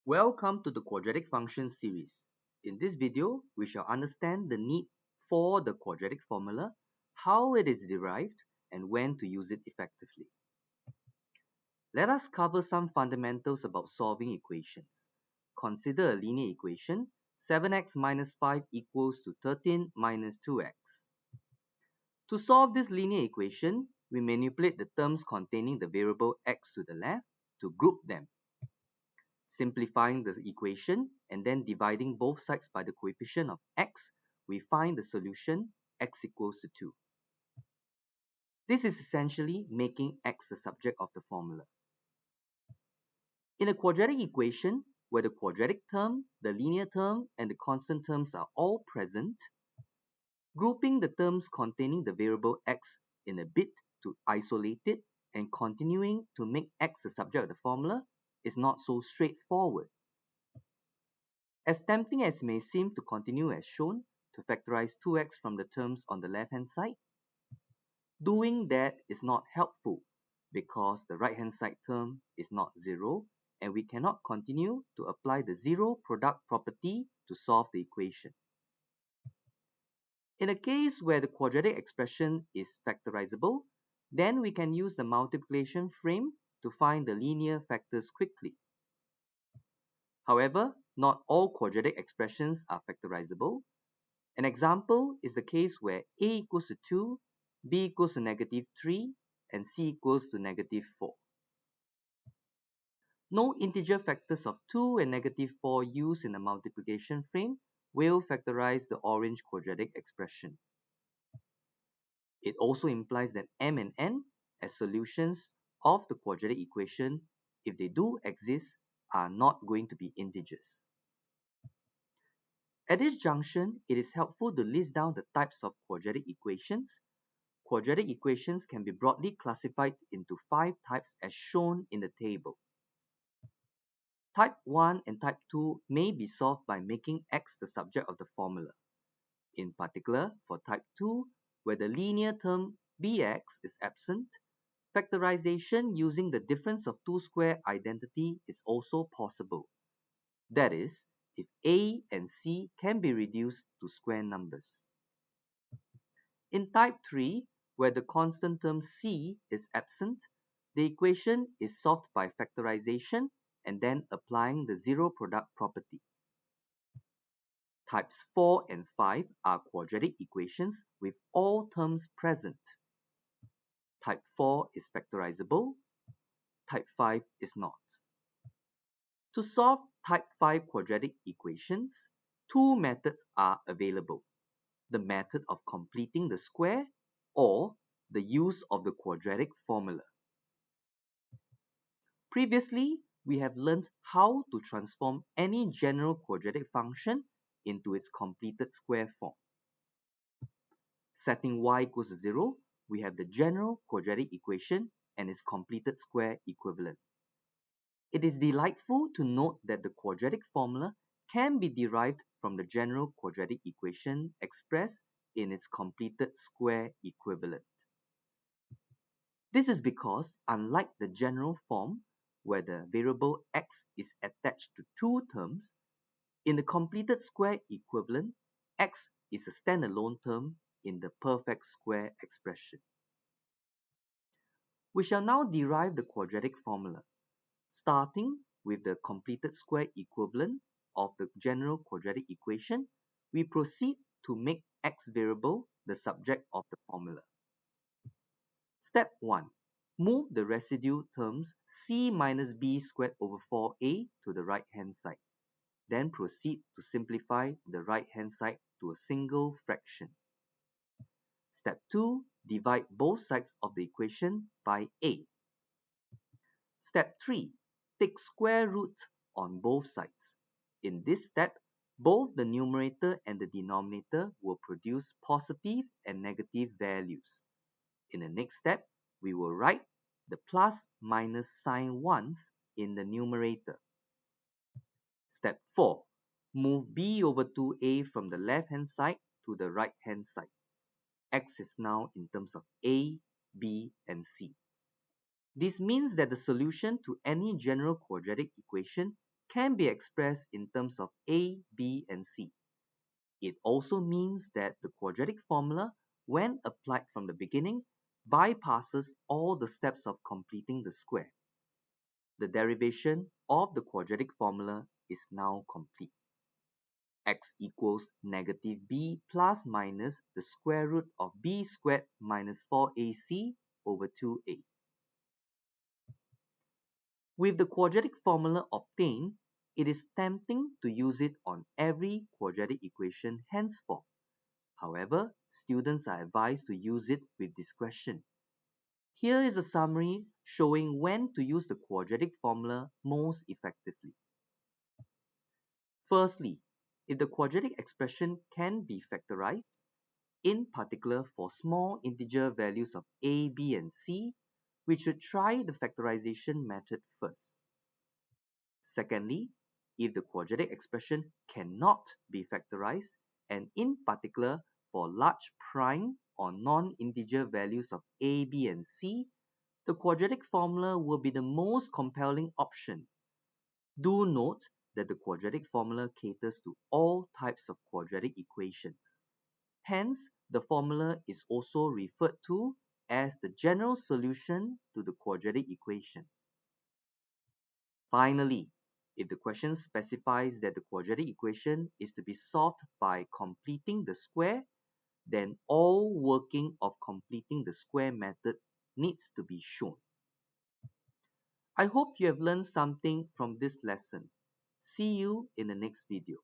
Welcome to the quadratic function series. In this video, we shall understand the need for the quadratic formula, how it is derived, and when to use it effectively. Let us cover some fundamentals about solving equations. Consider a linear equation, 7x minus 5 equals to 13 minus 2x. To solve this linear equation, we manipulate the terms containing the variable x to the left to group them, simplifying the equation and then dividing both sides by the coefficient of x, we find the solution x equals to 2. This is essentially making x the subject of the formula. In a quadratic equation, where the quadratic term, the linear term, and the constant terms are all present, grouping the terms containing the variable x in a bit to isolate it and continuing to make x the subject of the formula is not so straightforward. As tempting as it may seem to continue as shown, to factorize 2x from the terms on the left-hand side, doing that is not helpful because the right-hand side term is not 0 and we cannot continue to apply the zero product property to solve the equation. In a case where the quadratic expression is factorizable, then we can use the multiplication frame to find the linear factors quickly. However, not all quadratic expressions are factorizable. An example is the case where a equals to 2, b equals to negative 3, and c equals to negative 4. No integer factors of 2 and negative 4 used in the multiplication frame will factorize the orange quadratic expression. It also implies that m and n as solutions of the quadratic equation, if they do exist, are not going to be integers. At this junction, it is helpful to list down the types of quadratic equations. Quadratic equations can be broadly classified into 5 types as shown in the table. Type 1 and Type 2 may be solved by making x the subject of the formula. In particular, for Type 2, where the linear term bx is absent, factorization using the difference of two square identity is also possible. That is, if a and c can be reduced to square numbers. In Type 3, where the constant term c is absent, the equation is solved by factorization and then applying the zero product property. Types 4 and 5 are quadratic equations with all terms present. Type 4 is factorizable, Type 5 is not. To solve Type 5 quadratic equations, two methods are available: the method of completing the square or the use of the quadratic formula. Previously, we have learned how to transform any general quadratic function into its completed square form. Setting y equals to 0, we have the general quadratic equation and its completed square equivalent. It is delightful to note that the quadratic formula can be derived from the general quadratic equation expressed in its completed square equivalent. This is because, unlike the general form, where the variable x is attached to two terms, in the completed square equivalent, x is a standalone term in the perfect square expression. We shall now derive the quadratic formula, starting with the completed square equivalent of the general quadratic equation. We proceed to make x variable the subject of the formula. Step 1. Move the residue terms c minus b squared over 4a to the right-hand side. Then proceed to simplify the right-hand side to a single fraction. Step 2. Divide both sides of the equation by a. Step 3. Take square root on both sides. In this step, both the numerator and the denominator will produce positive and negative values. In the next step, we will write the plus minus sign once in the numerator. Step 4. Move b over 2a from the left-hand side to the right-hand side. X is now in terms of a, b, and c. This means that the solution to any general quadratic equation can be expressed in terms of a, b, and c. It also means that the quadratic formula, when applied from the beginning, bypasses all the steps of completing the square. The derivation of the quadratic formula is now complete. X equals negative b plus minus the square root of b squared minus 4ac over 2a. With the quadratic formula obtained, it is tempting to use it on every quadratic equation henceforth. However, students are advised to use it with discretion. Here is a summary showing when to use the quadratic formula most effectively. Firstly, if the quadratic expression can be factorized, in particular for small integer values of a, b, and c, we should try the factorization method first. Secondly, if the quadratic expression cannot be factorized, and in particular for large prime or non-integer values of a, b, and c, the quadratic formula will be the most compelling option. Do note that the quadratic formula caters to all types of quadratic equations. Hence, the formula is also referred to as the general solution to the quadratic equation. Finally, if the question specifies that the quadratic equation is to be solved by completing the square, then all working of completing the square method needs to be shown. I hope you have learned something from this lesson. See you in the next video.